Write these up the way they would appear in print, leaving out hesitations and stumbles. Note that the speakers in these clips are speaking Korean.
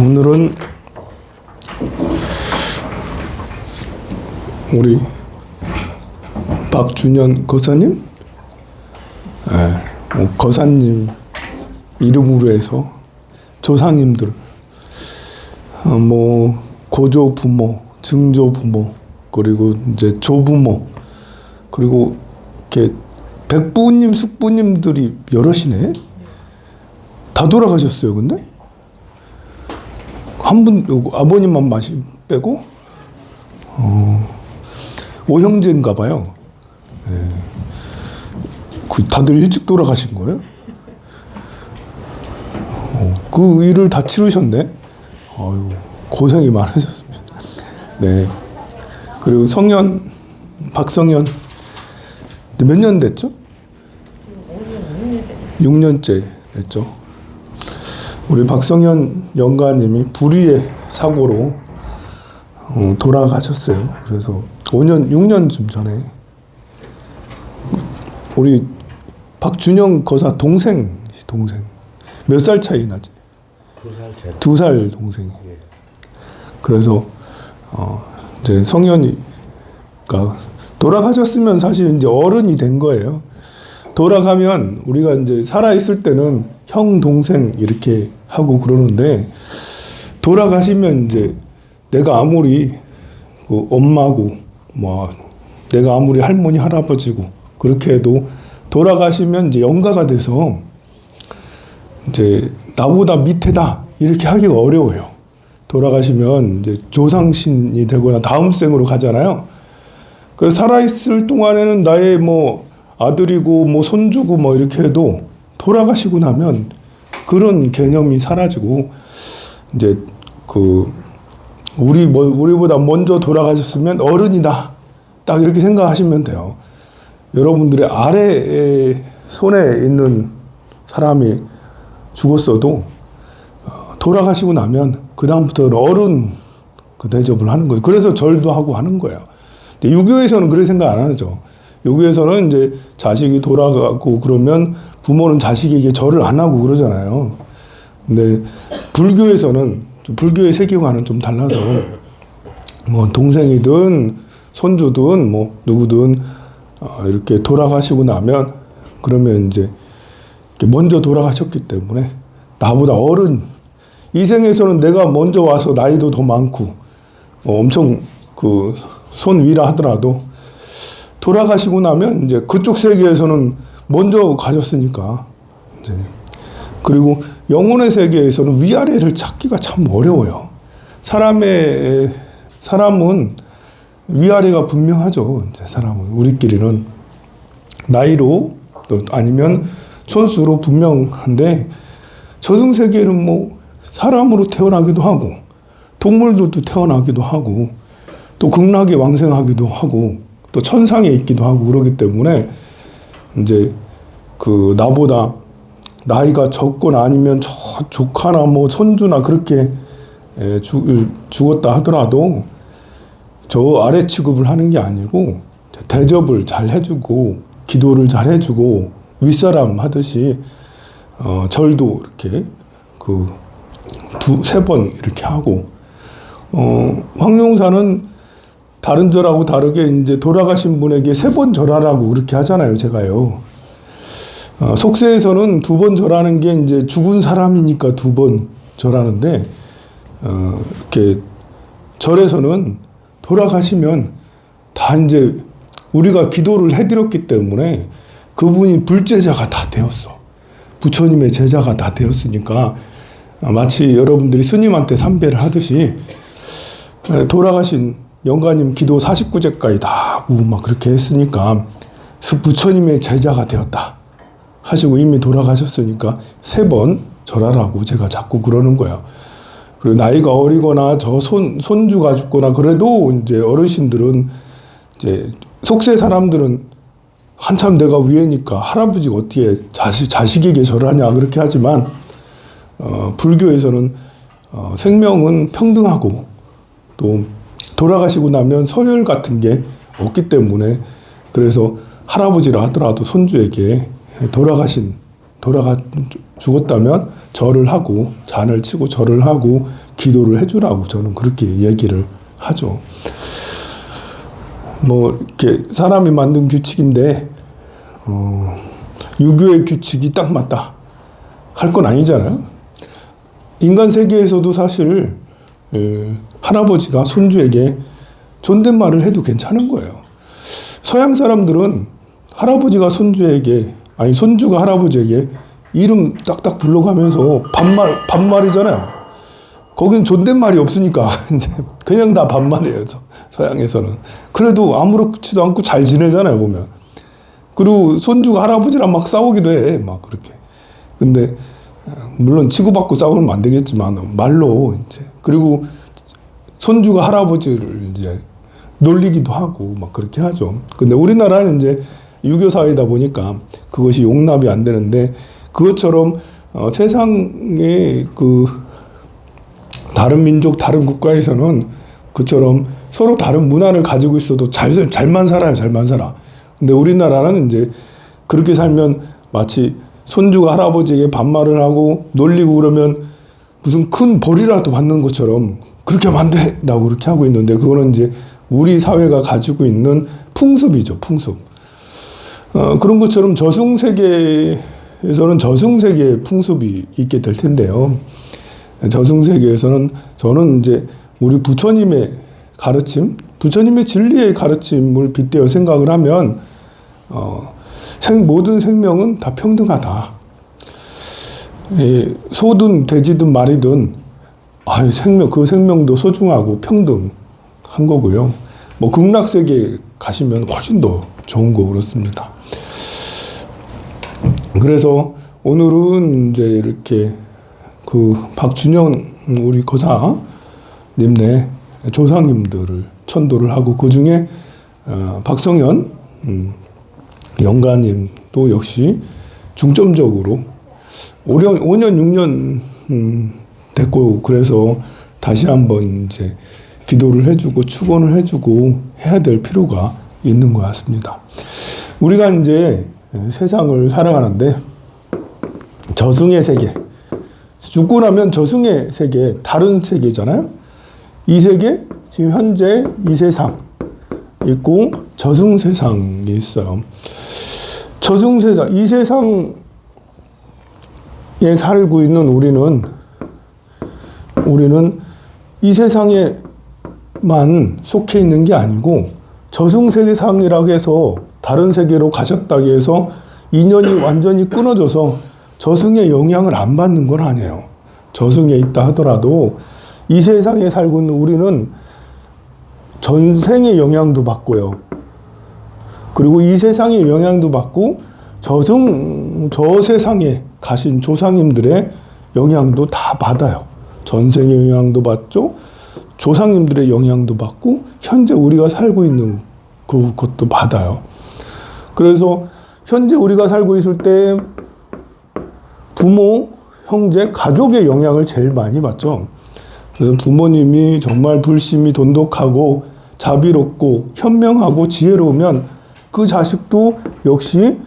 오늘은 우리 박준현 거사님, 거사님 이름으로 해서 조상님들, 뭐 고조 부모, 증조 부모, 그리고 이제 조부모, 그리고 이렇게 백부님, 숙부님들이 여럿이네. 다 돌아가셨어요. 근데 한 분, 아버님만 빼고 오형제인가 봐요. 다들 일찍 돌아가신 거예요? 그 일을 다 치르셨네. 아유, 고생이 많으셨습니다. 네. 그리고 박성현 몇 년 됐죠? 6년째 됐죠. 우리 박성현 영가님이 불의의 사고로 돌아가셨어요. 그래서 6년쯤 전에 우리 박준영 거사 동생 몇 살 차이 나지? 2살 2살 동생이. 예. 그래서 이제 성현이가 돌아가셨으면 사실 이제 어른이 된 거예요. 돌아가면 우리가 이제 살아 있을 때는 형 동생 이렇게 하고 그러는데 돌아가시면 이제 내가 아무리 그 엄마고 뭐 내가 아무리 할머니 할아버지고 그렇게 해도 돌아가시면 이제 영가가 돼서 이제 나보다 밑에다 이렇게 하기가 어려워요. 돌아가시면 이제 조상신이 되거나 다음 생으로 가잖아요. 그래서 살아있을 동안에는 나의 뭐 아들이고 뭐 손주고 뭐 이렇게 해도 돌아가시고 나면 그런 개념이 사라지고 이제 그 우리보다 먼저 돌아가셨으면 어른이다. 딱 이렇게 생각하시면 돼요. 여러분들의 아래에 손에 있는 사람이 죽었어도 돌아가시고 나면 그 다음부터는 어른 그 대접을 하는 거예요. 그래서 절도 하고 하는 거예요. 근데 유교에서는 그렇게 생각 안 하죠. 유교에서는 이제 자식이 돌아가고 그러면 부모는 자식에게 절을 안 하고 그러잖아요. 근데 불교에서는 불교의 세계관은 좀 달라서 뭐 동생이든 손주든 뭐 누구든 이렇게 돌아가시고 나면 그러면 이제 먼저 돌아가셨기 때문에 나보다 어른, 이 생에서는 내가 먼저 와서 나이도 더 많고 엄청 그 손 위라 하더라도 돌아가시고 나면 이제 그쪽 세계에서는 먼저 가셨으니까 이제 그리고 영혼의 세계에서는 위아래를 찾기가 참 어려워요. 사람은 위아래가 분명하죠. 사람은 우리끼리는 나이로 또 아니면 손수로 분명한데 저승 세계는 뭐 사람으로 태어나기도 하고 동물들도 태어나기도 하고 또 극락에 왕생하기도 하고 또 천상에 있기도 하고 그러기 때문에 이제 그 나보다 나이가 적거나 아니면 저 조카나 뭐 손주나 그렇게 죽었다 하더라도 저 아래 취급을 하는 게 아니고 대접을 잘 해주고 기도를 잘 해주고 윗사람 하듯이 절도 이렇게 그 2-3번 이렇게 하고 황룡사는 다른 절하고 다르게 이제 돌아가신 분에게 3번 절하라고 그렇게 하잖아요, 제가요. 속세에서는 2번 절하는 게 이제 죽은 사람이니까 2번 절하는데 이렇게 절에서는 돌아가시면 다 이제 우리가 기도를 해드렸기 때문에 그분이 불제자가 다 되었어. 부처님의 제자가 다 되었으니까 마치 여러분들이 스님한테 삼배를 하듯이 돌아가신 영가님 기도 49제까지 다 하고 막 그렇게 했으니까 부처님의 제자가 되었다 하시고 이미 돌아가셨으니까 3번 절하라고 제가 자꾸 그러는 거예요. 그리고 나이가 어리거나 저 손주가 죽거나 그래도 이제 어르신들은 이제 속세 사람들은 한참 내가 위에니까 할아버지가 어떻게 자식에게 절하냐 그렇게 하지만 불교에서는 생명은 평등하고 또 돌아가시고 나면 서열 같은 게 없기 때문에 그래서 할아버지라 하더라도 손주에게 돌아가신 돌아가 죽었다면 절을 하고 잔을 치고 절을 하고 기도를 해주라고 저는 그렇게 얘기를 하죠. 뭐 이렇게 사람이 만든 규칙인데 유교의 규칙이 딱 맞다 할 건 아니잖아요. 인간 세계에서도 사실 할아버지가 손주에게 존댓말을 해도 괜찮은 거예요. 서양 사람들은 할아버지가 손주에게, 아니 손주가 할아버지에게 이름 딱딱 불러가면서 반말이잖아요. 거긴 존댓말이 없으니까 이제 그냥 다 반말이에요. 서양에서는. 그래도 아무렇지도 않고 잘 지내잖아요, 보면. 그리고 손주가 할아버지랑 막 싸우기도 해, 막 그렇게. 근데 물론 치고받고 싸우면 안 되겠지만 말로 이제, 그리고 손주가 할아버지를 이제 놀리기도 하고 막 그렇게 하죠. 근데 우리나라는 이제 유교 사회이다 보니까 그것이 용납이 안 되는데, 그것처럼 세상의 그 다른 민족, 다른 국가에서는 그처럼 서로 다른 문화를 가지고 있어도 잘만 살아요, 잘만 살아. 근데 우리나라는 이제 그렇게 살면 마치 손주가 할아버지에게 반말을 하고 놀리고 그러면 무슨 큰 벌이라도 받는 것처럼 그렇게 하면 안 돼! 라고 그렇게 하고 있는데, 그거는 이제 우리 사회가 가지고 있는 풍습이죠, 풍습. 그런 것처럼 저승세계에서는 저승세계의 풍습이 있게 될 텐데요. 저승세계에서는 저는 이제 우리 부처님의 가르침, 부처님의 진리의 가르침을 빗대어 생각을 하면 모든 생명은 다 평등하다. 소든 돼지든 말이든 그 생명도 소중하고 평등한 거고요. 뭐 극락세계 가시면 훨씬 더 좋은 거 그렇습니다. 그래서 오늘은 이제 이렇게 그 박준영 우리 거사님네 조상님들을 천도를 하고, 그 중에 박성현 영가님도 역시 중점적으로 5년 6년 됐고, 그래서 다시 한번 이제 기도를 해주고 축원을 해주고 해야 될 필요가 있는 것 같습니다. 우리가 이제 세상을 살아가는데 저승의 세계, 죽고 나면 저승의 세계, 다른 세계잖아요. 이 세계, 지금 현재 이 세상 있고 저승 세상이 있어요. 저승 세상, 이 세상에 살고 있는 우리는 이 세상에만 속해 있는 게 아니고 저승 세상이라고 해서 다른 세계로 가셨다고 해서 인연이 완전히 끊어져서 저승의 영향을 안 받는 건 아니에요. 저승에 있다 하더라도 이 세상에 살고 있는 우리는 전생의 영향도 받고요. 그리고 이 세상의 영향도 받고 저 세상에 가신 조상님들의 영향도 다 받아요. 전생의 영향도 받죠. 조상님들의 영향도 받고 현재 우리가 살고 있는 그것도 받아요. 그래서 현재 우리가 살고 있을 때 부모, 형제, 가족의 영향을 제일 많이 받죠. 그래서 부모님이 정말 불심이 돈독하고 자비롭고 현명하고 지혜로우면 그 자식도 역시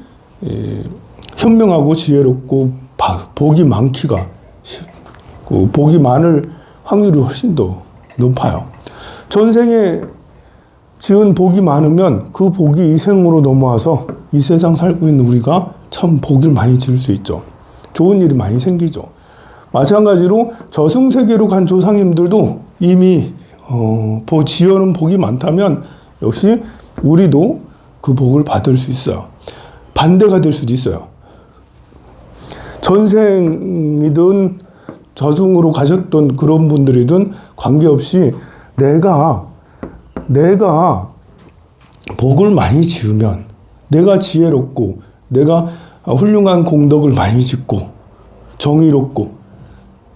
현명하고 지혜롭고 복이 많기가, 복이 많을 확률이 훨씬 더 높아요. 전생에 지은 복이 많으면 그 복이 이 생으로 넘어와서 이 세상 살고 있는 우리가 참 복을 많이 지을 수 있죠. 좋은 일이 많이 생기죠. 마찬가지로 저승세계로 간 조상님들도 이미 지어놓은 복이 많다면 역시 우리도 그 복을 받을 수 있어요. 반대가 될 수도 있어요. 전생이든 저승으로 가셨던 그런 분들이든 관계없이 내가 복을 많이 지으면, 내가 지혜롭고 내가 훌륭한 공덕을 많이 짓고 정의롭고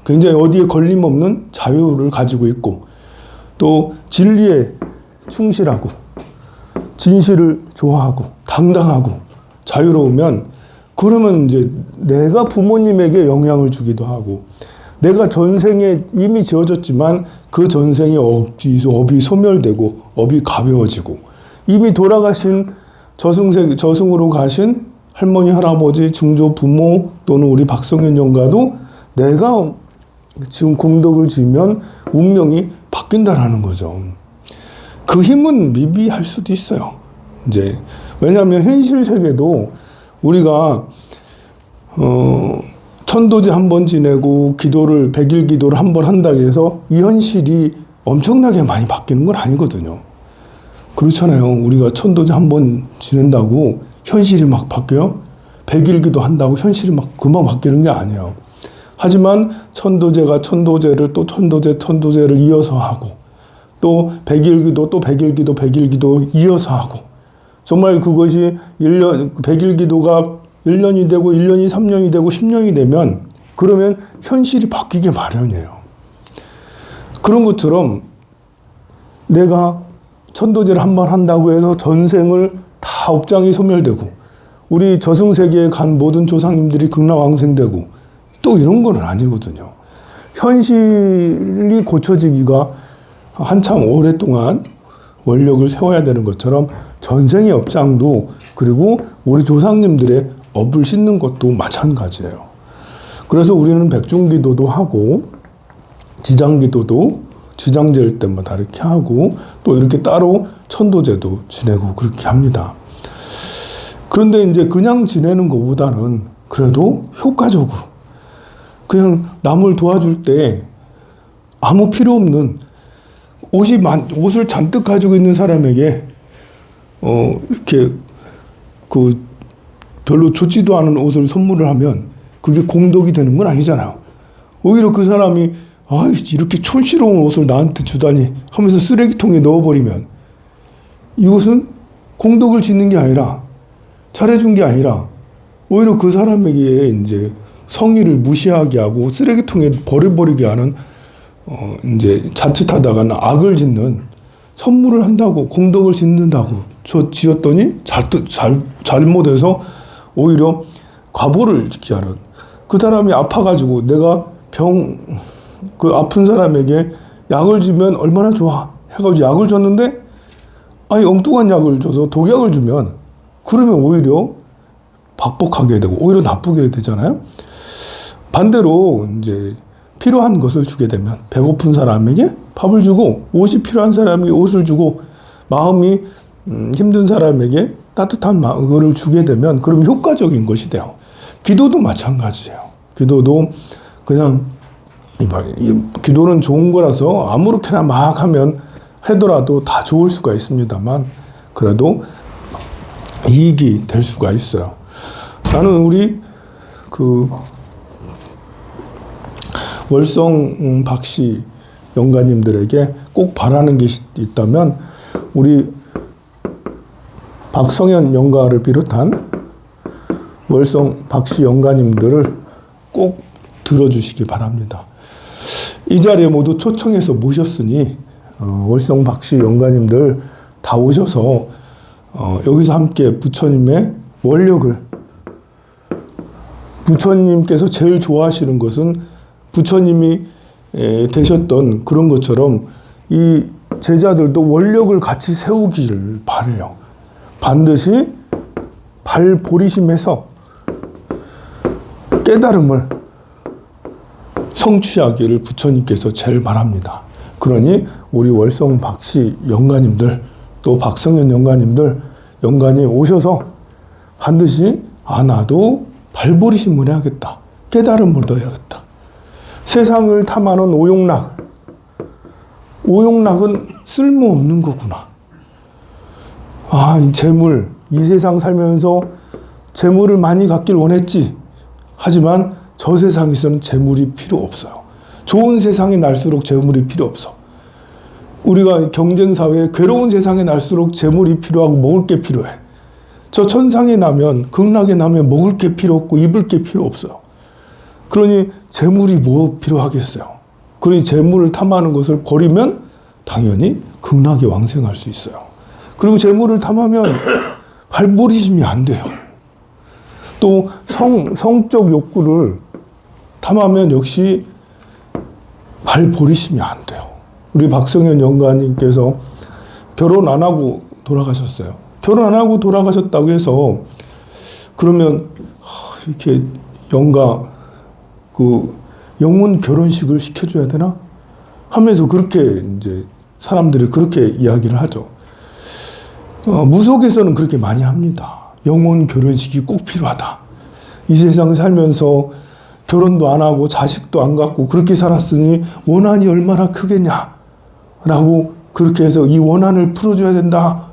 굉장히 어디에 걸림없는 자유를 가지고 있고 또 진리에 충실하고 진실을 좋아하고 당당하고 자유로우면, 그러면 이제 내가 부모님에게 영향을 주기도 하고, 내가 전생에 이미 지어졌지만 그 전생에 업이 소멸되고 업이 가벼워지고, 이미 돌아가신 저승으로 가신 할머니, 할아버지, 증조 부모 또는 우리 박성현 영가도 내가 지금 공덕을 지으면 운명이 바뀐다라는 거죠. 그 힘은 미비할 수도 있어요. 이제 왜냐하면 현실 세계도 우리가 천도제 한 번 지내고 기도를 100일 기도를 한 번 한다고 해서 이 현실이 엄청나게 많이 바뀌는 건 아니거든요. 그렇잖아요. 우리가 천도제 한 번 지낸다고 현실이 막 바뀌어요? 100일 기도 한다고 현실이 막 금방 바뀌는 게 아니에요. 하지만 천도제가 천도제를 또 천도제를 이어서 하고 또 100일 기도 또 100일 기도 100일 기도 이어서 하고 정말 그것이 100일 기도가 1년이 되고 1년이 3년이 되고 10년이 되면 그러면 현실이 바뀌게 마련이에요. 그런 것처럼 내가 천도제를 한 번 한다고 해서 전생을 다 업장이 소멸되고 우리 저승세계에 간 모든 조상님들이 극락왕생되고 또 이런 건 아니거든요. 현실이 고쳐지기가 한참 오랫동안 원력을 세워야 되는 것처럼 전생의 업장도 그리고 우리 조상님들의 업을 씻는 것도 마찬가지예요. 그래서 우리는 백중기도도 하고 지장기도도 지장제일 때마다 이렇게 하고 또 이렇게 따로 천도제도 지내고 그렇게 합니다. 그런데 이제 그냥 지내는 것보다는 그래도 효과적으로 그냥 남을 도와줄 때 아무 필요 없는 옷을 잔뜩 가지고 있는 사람에게 이렇게 그 별로 좋지도 않은 옷을 선물을 하면 그게 공덕이 되는 건 아니잖아요. 오히려 그 사람이 이렇게 촌스러운 옷을 나한테 주다니 하면서 쓰레기통에 넣어버리면 이것은 공덕을 짓는 게 아니라 잘해준 게 아니라 오히려 그 사람에게 이제 성의를 무시하게 하고 쓰레기통에 버려버리게 하는 이제 자칫하다가는 악을 짓는 선물을 한다고 공덕을 짓는다고 지었더니 잘못해서 오히려 과보를 짓게 하는 그 사람이 아파가지고 내가 그 아픈 사람에게 약을 주면 얼마나 좋아 해가지고 약을 줬는데 엉뚱한 약을 줘서 독약을 주면 그러면 오히려 박복하게 되고 오히려 나쁘게 되잖아요. 반대로 이제 필요한 것을 주게 되면 배고픈 사람에게 밥을 주고 옷이 필요한 사람에게 옷을 주고 마음이 힘든 사람에게 따뜻한 거를 주게 되면 그럼 효과적인 것이 돼요. 기도도 마찬가지예요. 기도도 그냥 기도는 좋은 거라서 아무렇게나 막 하더라도 다 좋을 수가 있습니다만 그래도 이익이 될 수가 있어요. 나는 우리 그 월성 박씨 영가님들에게 꼭 바라는 게 있다면 우리 박성현 영가를 비롯한 월성 박씨 영가님들을 꼭 들어주시기 바랍니다. 이 자리에 모두 초청해서 모셨으니 월성 박씨 영가님들 다 오셔서 여기서 함께 부처님의 원력을 부처님께서 제일 좋아하시는 것은 부처님이 되셨던 그런 것처럼 이 제자들도 원력을 같이 세우기를 바라요. 반드시 발보리심에서 깨달음을 성취하기를 부처님께서 제일 바랍니다. 그러니 우리 월성 박씨 영가님들 또 박성현 영가님들 영가님 오셔서 반드시 나도 발보리심을 해야겠다. 깨달음을 얻어야겠다. 세상을 탐하는 오용락은 쓸모없는 거구나. 이 재물, 이 세상 살면서 재물을 많이 갖길 원했지. 하지만 저 세상에서는 재물이 필요 없어요. 좋은 세상에 날수록 재물이 필요 없어. 우리가 경쟁사회에 괴로운 세상에 날수록 재물이 필요하고 먹을 게 필요해. 저 천상에 나면 극락에 나면 먹을 게 필요 없고 입을 게 필요 없어요. 그러니 재물이 뭐 필요하겠어요. 그러니 재물을 탐하는 것을 버리면 당연히 극락에 왕생할 수 있어요. 그리고 재물을 탐하면 발보리심이 안 돼요. 또 성적 욕구를 탐하면 역시 발보리심이 안 돼요. 우리 박성현 영가님께서 결혼 안 하고 돌아가셨어요. 결혼 안 하고 돌아가셨다고 해서 그러면 이렇게 영가 그 영혼 결혼식을 시켜줘야 되나 하면서 그렇게 이제 사람들이 그렇게 이야기를 하죠. 무속에서는 그렇게 많이 합니다. 영혼 결혼식이 꼭 필요하다. 이 세상 살면서 결혼도 안 하고 자식도 안 갖고 그렇게 살았으니 원한이 얼마나 크겠냐 라고 그렇게 해서 이 원한을 풀어줘야 된다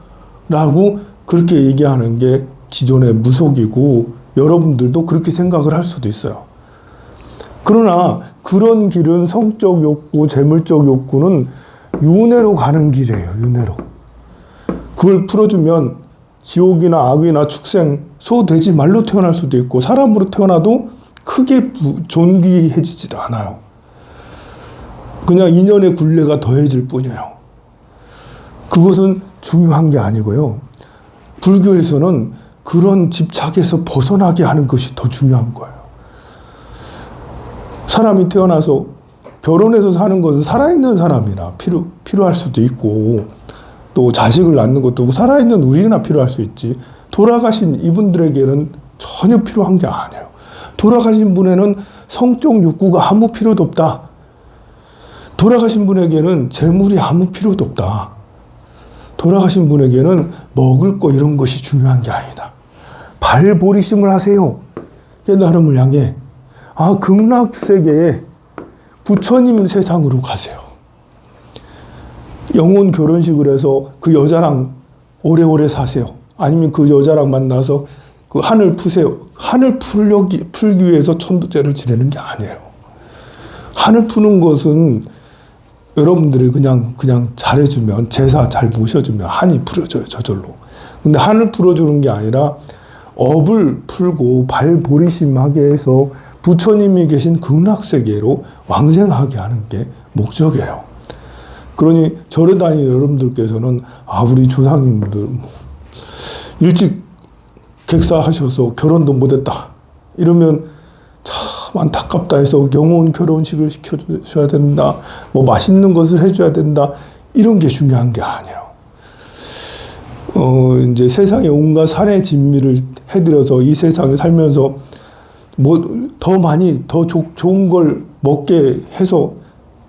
라고 그렇게 얘기하는 게 기존의 무속이고 여러분들도 그렇게 생각을 할 수도 있어요. 그러나 그런 길은 성적 욕구, 재물적 욕구는 윤회로 가는 길이에요. 윤회로. 그걸 풀어주면 지옥이나 악이나 축생, 소, 돼지, 말로 태어날 수도 있고 사람으로 태어나도 크게 존귀해지지 않아요. 그냥 인연의 굴레가 더해질 뿐이에요. 그것은 중요한 게 아니고요. 불교에서는 그런 집착에서 벗어나게 하는 것이 더 중요한 거예요. 사람이 태어나서 결혼해서 사는 것은 살아있는 사람이나 필요할 수도 있고 또 자식을 낳는 것도 살아있는 우리나 필요할 수 있지 돌아가신 이분들에게는 전혀 필요한 게 아니에요. 돌아가신 분에는 성적 욕구가 아무 필요도 없다. 돌아가신 분에게는 재물이 아무 필요도 없다. 돌아가신 분에게는 먹을 거 이런 것이 중요한 게 아니다. 발보리심을 하세요. 깨달음을 향해. 극락세계에 부처님 세상으로 가세요. 영혼 결혼식을 해서 그 여자랑 오래오래 사세요. 아니면 그 여자랑 만나서 그 한을 푸세요. 한을 풀기 위해서 천도제를 지내는 게 아니에요. 한을 푸는 것은 여러분들이 그냥 잘해주면, 제사 잘 모셔주면 한이 풀어져요, 저절로. 근데 한을 풀어주는 게 아니라 업을 풀고 발보리심하게 해서 부처님이 계신 극락세계로 왕생하게 하는 게 목적이에요. 그러니 절에 다니는 여러분들께서는 우리 조상님들 일찍 객사하셔서 결혼도 못했다 이러면 참 안타깝다 해서 영혼 결혼식을 시켜줘야 된다, 뭐 맛있는 것을 해줘야 된다, 이런 게 중요한 게 아니에요. 이제 세상에 온갖 산의 진미를 해드려서 이 세상에 살면서 뭐 더 많이 더 좋은 걸 먹게 해서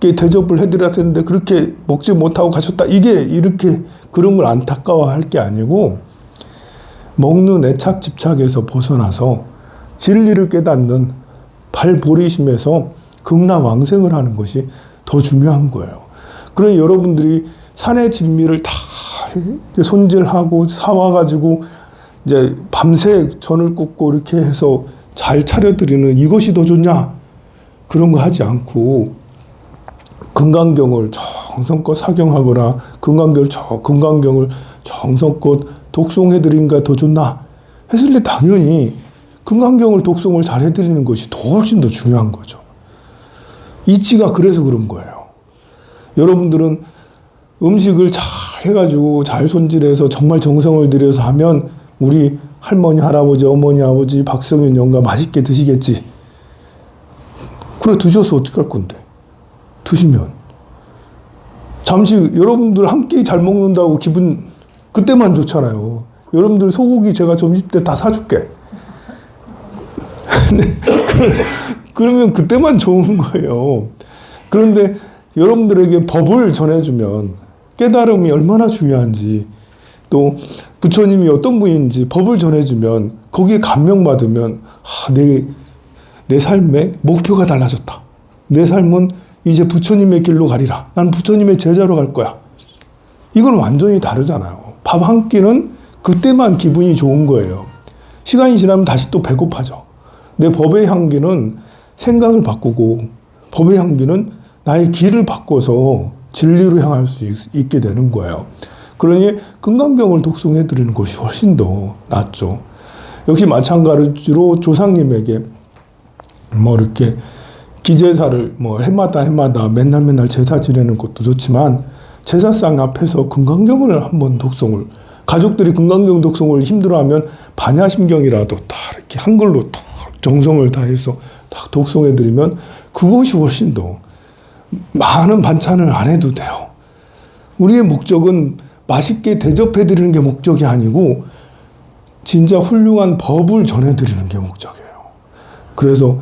대접을 해드려야 되는데 그렇게 먹지 못하고 가셨다, 이게 이렇게 그런 걸 안타까워할 게 아니고 먹는 애착 집착에서 벗어나서 진리를 깨닫는 발보리심에서 극락왕생을 하는 것이 더 중요한 거예요. 그러니 여러분들이 산의 진미를 다 손질하고 사와가지고 이제 밤새 전을 굽고 이렇게 해서 잘 차려드리는 이것이 더 좋냐? 그런 거 하지 않고 금강경을 정성껏 사경하거나 금강경을 정성껏 독송해드린가 더 좋나? 했을 때 당연히 금강경을 독송을 잘 해드리는 것이 훨씬 더 중요한 거죠. 이치가 그래서 그런 거예요. 여러분들은 음식을 잘 해가지고 잘 손질해서 정말 정성을 들여서 하면 우리 할머니, 할아버지, 어머니, 아버지, 박성윤 영가 맛있게 드시겠지. 그래 드셔서 어떻게 할 건데? 드시면 잠시 여러분들 한 끼 잘 먹는다고 기분 그때만 좋잖아요. 여러분들 소고기 제가 점심 때 다 사줄게. 그러면 그때만 좋은 거예요. 그런데 여러분들에게 법을 전해주면 깨달음이 얼마나 중요한지, 또 부처님이 어떤 분인지 법을 전해주면 거기에 감명받으면 내 삶의 목표가 달라졌다. 내 삶은 이제 부처님의 길로 가리라. 난 부처님의 제자로 갈 거야. 이건 완전히 다르잖아요. 밥 한 끼는 그때만 기분이 좋은 거예요. 시간이 지나면 다시 또 배고파져. 내 법의 향기는 생각을 바꾸고 법의 향기는 나의 길을 바꿔서 진리로 향할 수 있게 되는 거예요. 그러니 금강경을 독송해드리는 것이 훨씬 더 낫죠. 역시 마찬가지로 조상님에게 뭐 이렇게 기제사를 뭐 해마다 맨날 제사 지내는 것도 좋지만 제사상 앞에서 금강경을 한번 독송을, 가족들이 금강경 독송을 힘들어하면 반야심경이라도 다 이렇게 한글로 다 정성을 다해서 딱 독송해드리면 그것이 훨씬 더 많은 반찬을 안 해도 돼요. 우리의 목적은 맛있게 대접해드리는 게 목적이 아니고 진짜 훌륭한 법을 전해드리는 게 목적이에요. 그래서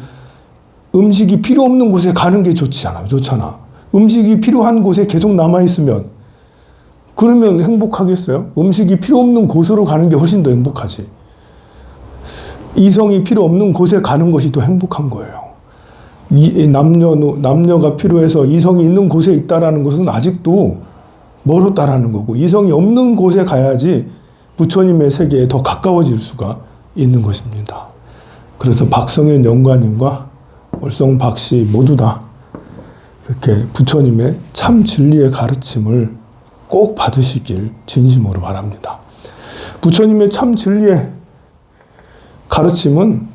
음식이 필요 없는 곳에 가는 게 좋잖아. 음식이 필요한 곳에 계속 남아있으면 그러면 행복하겠어요? 음식이 필요 없는 곳으로 가는 게 훨씬 더 행복하지. 이성이 필요 없는 곳에 가는 것이 더 행복한 거예요. 남녀가 필요해서 이성이 있는 곳에 있다라는 것은 아직도 멀었다라는 거고, 이성이 없는 곳에 가야지 부처님의 세계에 더 가까워질 수가 있는 것입니다. 그래서 박성현 연구원님과 월성 박씨 모두 다 이렇게 부처님의 참 진리의 가르침을 꼭 받으시길 진심으로 바랍니다. 부처님의 참 진리의 가르침은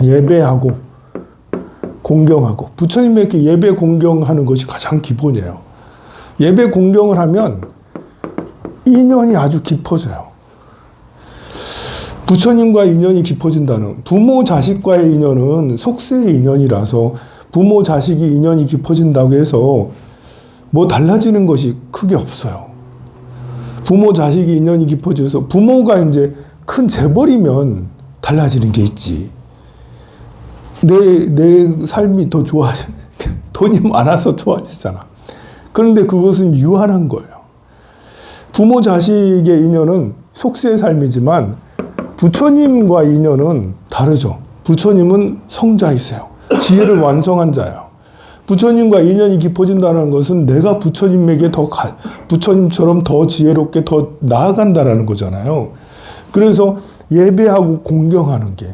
예배하고 공경하고, 부처님에게 예배 공경하는 것이 가장 기본이에요. 예배 공경을 하면 인연이 아주 깊어져요. 부처님과 인연이 깊어진다는, 부모 자식과의 인연은 속세의 인연이라서 부모 자식이 인연이 깊어진다고 해서 뭐 달라지는 것이 크게 없어요. 부모 자식이 인연이 깊어져서 부모가 이제 큰 재벌이면 달라지는 게 있지. 내 삶이 더 돈이 많아서 좋아지잖아. 그런데 그것은 유한한 거예요. 부모 자식의 인연은 속세의 삶이지만 부처님과 인연은 다르죠. 부처님은 성자이세요. 지혜를 완성한 자예요. 부처님과 인연이 깊어진다는 것은 내가 부처님에게 부처님처럼 더 지혜롭게 더 나아간다라는 거잖아요. 그래서 예배하고 공경하는 게,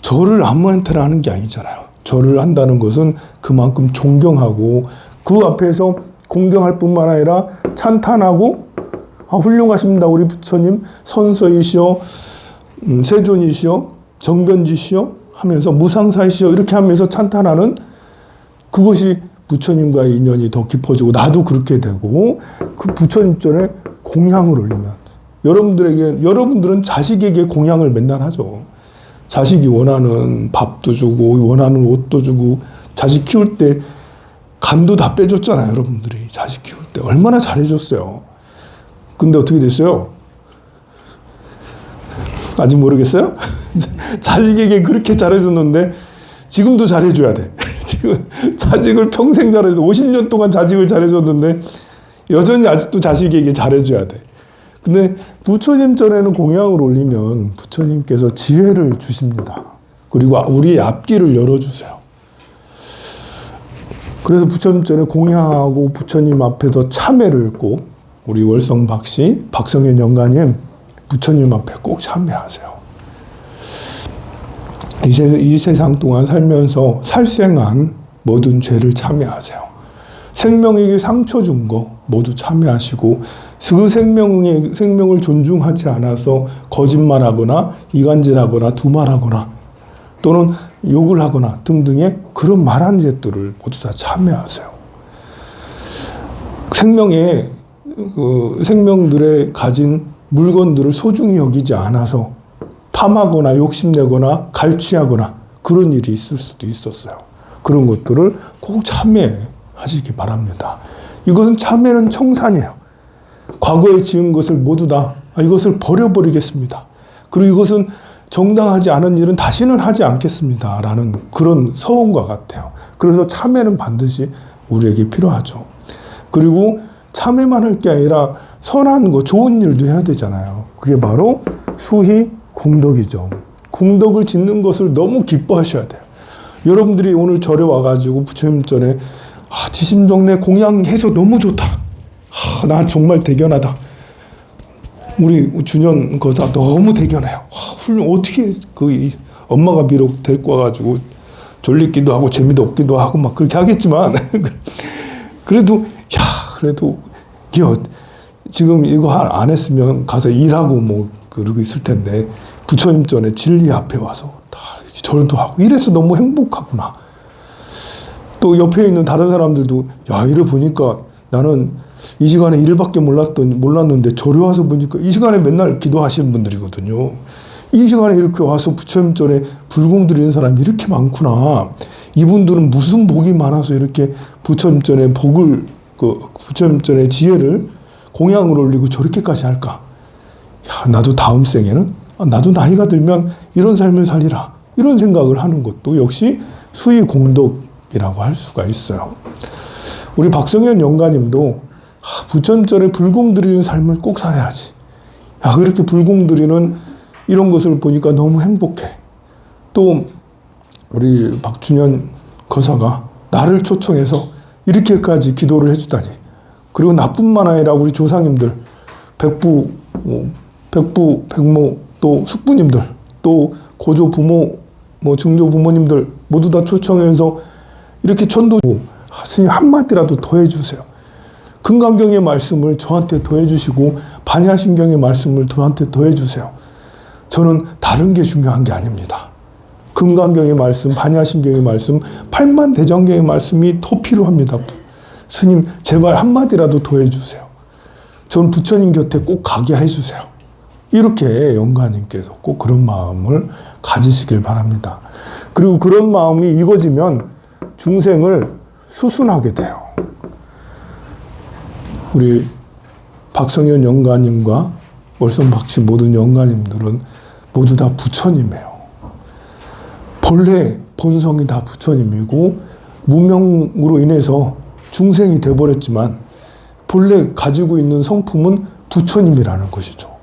절을 아무한테나 하는 게 아니잖아요. 절을 한다는 것은 그만큼 존경하고 그 앞에서 공경할 뿐만 아니라 찬탄하고, 훌륭하십니다 우리 부처님, 선서이시오, 세존이시오, 정변지시오 하면서 무상사이시오 이렇게 하면서 찬탄하는, 그것이 부처님과의 인연이 더 깊어지고 나도 그렇게 되고, 그 부처님 전에 공양을 올리면, 여러분들은 자식에게 공양을 맨날 하죠. 자식이 원하는 밥도 주고 원하는 옷도 주고, 자식 키울 때 간도 다 빼줬잖아요. 여러분들이 자식 키울 때 얼마나 잘해줬어요. 근데 어떻게 됐어요? 아직 모르겠어요? 자식에게 그렇게 잘해줬는데 지금도 잘해줘야 돼. 지금 자식을 평생 잘해줘, 50년 동안 자식을 잘해줬는데 여전히 아직도 자식에게 잘해줘야 돼. 근데 부처님 전에는 공양을 올리면 부처님께서 지혜를 주십니다. 그리고 우리의 앞길을 열어주세요. 그래서 부처님 전에 공양하고 부처님 앞에서 참회를 꼭, 우리 월성 박씨, 박성현 연가님 부처님 앞에 꼭 참회하세요. 이 세상 동안 살면서 살생한 모든 죄를 참회하세요. 생명에게 상처 준 거 모두 참회하시고, 그 생명을 존중하지 않아서 거짓말하거나 이간질하거나 두말하거나 또는 욕을 하거나 등등의 그런 말한 죄들을 모두 다 참회하세요. 생명들의 가진 물건들을 소중히 여기지 않아서 탐하거나 욕심내거나 갈취하거나 그런 일이 있을 수도 있었어요. 그런 것들을 꼭 참회하시기 바랍니다. 이것은 참회는 청산이에요. 과거에 지은 것을 모두 다 이것을 버려버리겠습니다. 그리고 이것은 정당하지 않은 일은 다시는 하지 않겠습니다. 라는 그런 서원과 같아요. 그래서 참회는 반드시 우리에게 필요하죠. 그리고 참회만 할 게 아니라 선한 거, 좋은 일도 해야 되잖아요. 그게 바로 수희 공덕이죠. 공덕을 짓는 것을 너무 기뻐하셔야 돼요. 여러분들이 오늘 절에 와가지고 부처님 전에 지심정래 공양해서 너무 좋다. 나 정말 대견하다. 우리 준현 거사 너무 대견해요. 어떻게 엄마가 비록 데리고 와가지고 졸리기도 하고 재미도 없기도 하고 막 그렇게 하겠지만 그래도 지금 이거 안 했으면 가서 일하고 뭐 그러고 있을 텐데 부처님 전에 진리 앞에 와서 다 절도 하고 이래서 너무 행복하구나. 또 옆에 있는 다른 사람들도 이래 보니까 나는 이 시간에 일밖에 몰랐는데 절에 와서 보니까 이 시간에 맨날 기도하시는 분들이거든요. 이 시간에 이렇게 와서 부처님 전에 불공 드리는 사람이 이렇게 많구나. 이분들은 무슨 복이 많아서 이렇게 부처님 전에 부처님 전에 지혜를 공양을 올리고 저렇게까지 할까? 나도 다음 생에는 나도 나이가 들면 이런 삶을 살리라. 이런 생각을 하는 것도 역시 수의 공덕이라고 할 수가 있어요. 우리 박성현 영가님도 부처님절에 불공 드리는 삶을 꼭 살아야지. 그렇게 불공 드리는 이런 것을 보니까 너무 행복해. 또 우리 박준현 거사가 나를 초청해서 이렇게까지 기도를 해주다니. 그리고 나뿐만 아니라 우리 조상님들, 백부, 백모, 또 숙부님들, 또 고조 부모, 증조 부모님들 모두 다 초청해서 이렇게 천도, 스님 한마디라도 더 해주세요. 금강경의 말씀을 저한테 더 해주시고 반야신경의 말씀을 저한테 더 해주세요. 저는 다른 게 중요한 게 아닙니다. 금강경의 말씀, 반야신경의 말씀, 팔만대장경의 말씀이 더 필요합니다. 스님 제발 한마디라도 더 해주세요. 전 부처님 곁에 꼭 가게 해주세요. 이렇게 영가님께서 꼭 그런 마음을 가지시길 바랍니다. 그리고 그런 마음이 익어지면 중생을 수순하게 돼요. 우리 박성현 영가님과 월성박씨 모든 영가님들은 모두 다 부처님이에요. 본래 본성이 다 부처님이고 무명으로 인해서 중생이 돼버렸지만 본래 가지고 있는 성품은 부처님이라는 것이죠.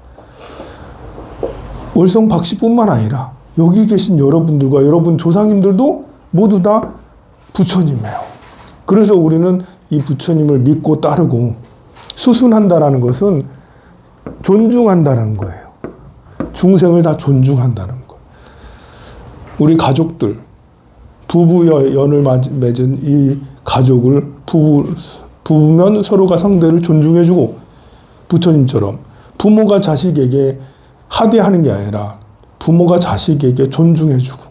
월성박씨뿐만 아니라 여기 계신 여러분들과 여러분 조상님들도 모두 다 부처님이에요. 그래서 우리는 이 부처님을 믿고 따르고 수순한다라는 것은 존중한다는 거예요. 중생을 다 존중한다는 거예요. 우리 가족들, 부부연을 맺은 이 가족을 부부면 서로가 상대를 존중해주고 부처님처럼 부모가 자식에게 하대하는 게 아니라 부모가 자식에게 존중해주고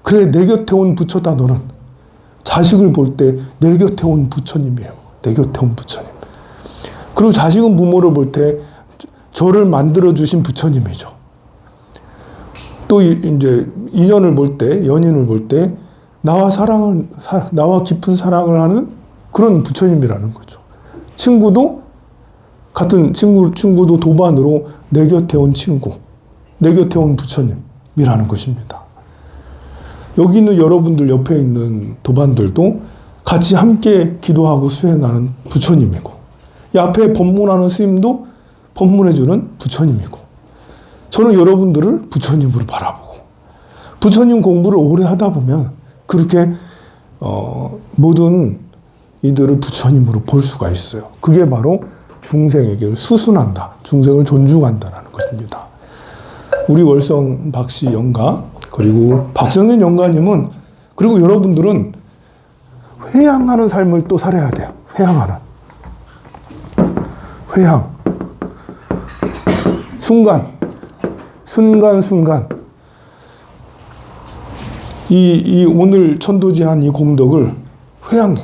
그래 내 곁에 온 부처다 너는. 자식을 볼 때 내 곁에 온 부처님이에요. 내 곁에 온 부처님. 그리고 자식은 부모를 볼 때 저를 만들어주신 부처님이죠. 또 이제 인연을 볼 때, 연인을 볼 때 나와 깊은 사랑을 하는 그런 부처님이라는 거죠. 친구도 같은 친구도 도반으로 내 곁에 온 친구, 내 곁에 온 부처님이라는 것입니다. 여기 있는 여러분들 옆에 있는 도반들도 같이 함께 기도하고 수행하는 부처님이고, 이 앞에 법문하는 스님도 법문해주는 부처님이고, 저는 여러분들을 부처님으로 바라보고, 부처님 공부를 오래 하다 보면 그렇게 모든 이들을 부처님으로 볼 수가 있어요. 그게 바로 중생에게 수순한다, 중생을 존중한다라는 것입니다. 우리 월성 박씨 영가, 그리고 박성현 영가님은, 그리고 여러분들은 회향하는 삶을 또 살아야 돼요. 회향. 순간. 이 오늘 천도지한 이 공덕을 회향.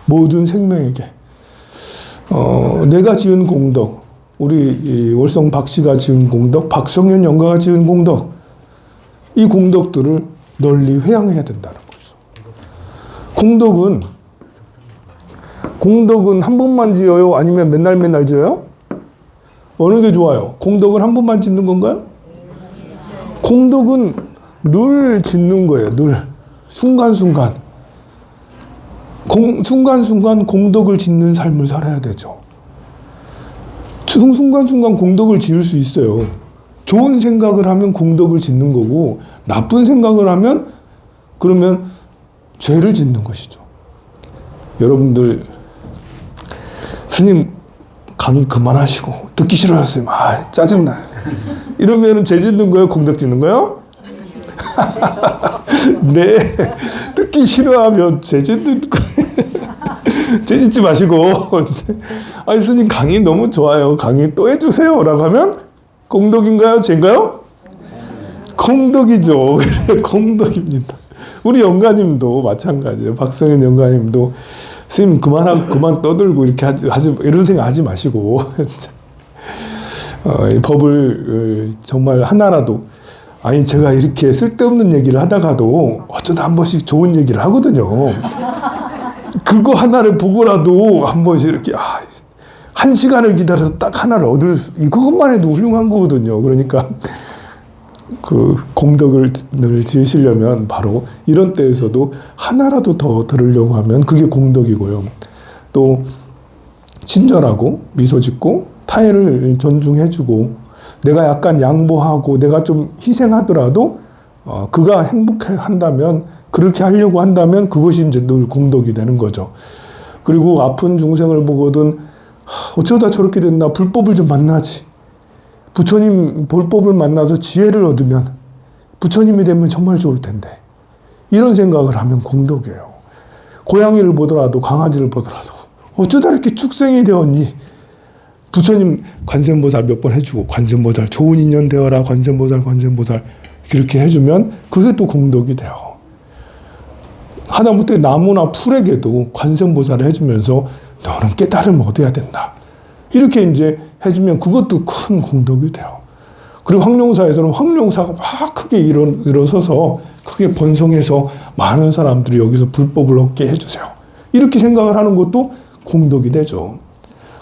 모든 생명에게. 내가 지은 공덕, 우리 월성 박씨가 지은 공덕, 박성현 영가가 지은 공덕, 이 공덕들을 널리 회향해야 된다는 거죠. 공덕은 한 번만 지어요? 아니면 맨날 지어요? 어느 게 좋아요? 공덕은 한 번만 짓는 건가요? 공덕은 늘 짓는 거예요. 늘. 순간순간 공덕을 짓는 삶을 살아야 되죠. 순간순간 공덕을 지을 수 있어요. 좋은 생각을 하면 공덕을 짓는 거고, 나쁜 생각을 하면 그러면 죄를 짓는 것이죠. 여러분들, 스님 강의 그만하시고 듣기 싫어요. 스님 짜증나. 이러면 죄 짓는 거예요? 공덕 짓는 거예요? 네, 듣기 싫어하면 죄 짓는 거예요. 죄 짓지 마시고, 아니 스님 강의 너무 좋아요, 강의 또 해주세요 라고 하면 공덕인가요? 죄인가요? 공덕이죠. 그래, 공덕입니다. 우리 영가님도 마찬가지예요. 박성현 영가님도 스님 그만 떠들고 이렇게 하지 이런 생각 하지 마시고 이 법을 정말 하나라도, 아니 제가 이렇게 쓸데없는 얘기를 하다가도 어쩌다 한 번씩 좋은 얘기를 하거든요. 그거 하나를 보고라도 한 번씩 이렇게 한 시간을 기다려서 딱 하나를 그것만 해도 훌륭한 거거든요. 그러니까 그 공덕을 지으시려면 바로 이런 때에서도 하나라도 더 들으려고 하면 그게 공덕이고요. 또 친절하고 미소 짓고 타인을 존중해주고 내가 약간 양보하고 내가 좀 희생하더라도 그가 행복한다면 그렇게 하려고 한다면 그것이 이제 늘 공덕이 되는 거죠. 그리고 아픈 중생을 보거든 어쩌다 저렇게 됐나 불법을 좀 만나지. 부처님 불법을 만나서 지혜를 얻으면 부처님이 되면 정말 좋을 텐데 이런 생각을 하면 공덕이에요. 고양이를 보더라도 강아지를 보더라도 어쩌다 이렇게 축생이 되었니? 부처님 관세음보살 몇 번 해주고 관세음보살 좋은 인연 되어라 관세음보살 이렇게 해주면 그게 또 공덕이 돼요. 하다못해 나무나 풀에게도 관세음보살을 해주면서 너는 깨달음을 얻어야 된다. 이렇게 이제 해주면 그것도 큰 공덕이 돼요. 그리고 황룡사에서는 황룡사가 막 크게 일어서서 크게 번성해서 많은 사람들이 여기서 불법을 얻게 해주세요. 이렇게 생각을 하는 것도 공덕이 되죠.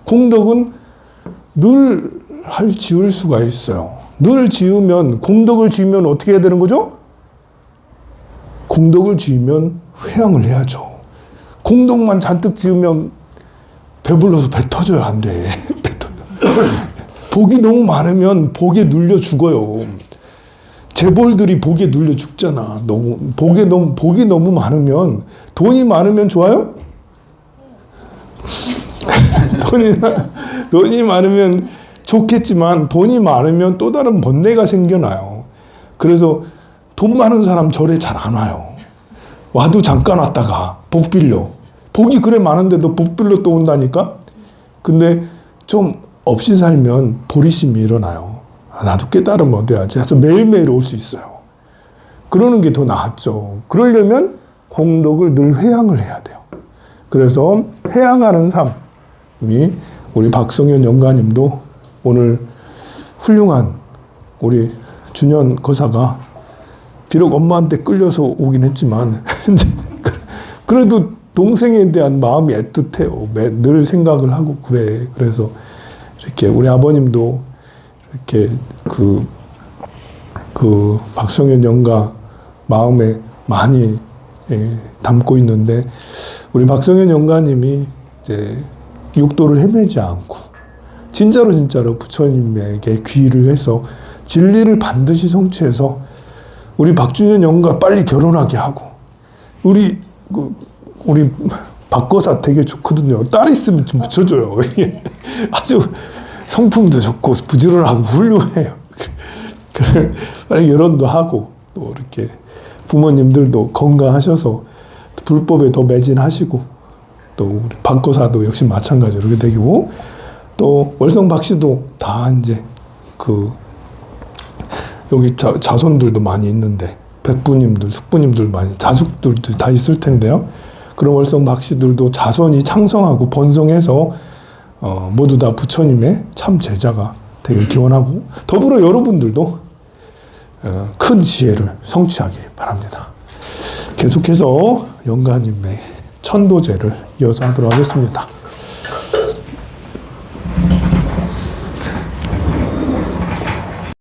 공덕은 늘 지을 수가 있어요. 늘 지으면 공덕을 지으면 어떻게 해야 되는 거죠? 공덕을 지으면 회양을 해야죠. 공덕만 잔뜩 지으면 배불러서 배 터져요. 안 돼. 배 터져. 복이 너무 많으면 복에 눌려 죽어요. 재벌들이 복에 눌려 죽잖아. 복이 너무 많으면 돈이 많으면 좋아요? 돈이 많으면 좋겠지만 돈이 많으면 또 다른 번뇌가 생겨나요. 그래서 돈 많은 사람 절에 잘 안 와요. 와도 잠깐 왔다가 복 빌려. 복이 그래 많은데도 복 빌려 또 온다니까? 근데 좀 없이 살면 보리심이 일어나요. 나도 깨달음 얻어야지 해서 매일매일 올 수 있어요. 그러는 게 더 낫죠. 그러려면 공덕을 늘 회양을 해야 돼요. 그래서 회양하는 삶이 우리 박성현 영가님도 오늘 훌륭한 우리 준현 거사가 비록 엄마한테 끌려서 오긴 했지만 그래도 동생에 대한 마음이 애틋해요. 늘 생각을 하고 그래. 그래서 이렇게 우리 아버님도 이렇게 그 박성현 영가 마음에 많이 담고 있는데 우리 박성현 영가님이 이제 육도를 헤매지 않고 진짜로 부처님에게 귀의를 해서 진리를 반드시 성취해서 우리 박준현 영가 빨리 결혼하게 하고 우리 박거사 되게 좋거든요. 딸 있으면 좀 붙여줘요. 아주 성품도 좋고 부지런하고 훌륭해요. 빨리 결혼도 하고 또 이렇게 부모님들도 건강하셔서 불법에 더 매진하시고 또 우리 박거사도 역시 마찬가지로 이렇게 되고 또 월성 박씨도 다 이제 여기 자손들도 많이 있는데 백부님들, 숙부님들 많이 자숙들도 다 있을 텐데요. 그런 월성 박씨들도 자손이 창성하고 번성해서 모두 다 부처님의 참 제자가 되길 기원하고 더불어 여러분들도 큰 지혜를 성취하기 바랍니다. 계속해서 영가님의 천도제를 이어서 하도록 하겠습니다.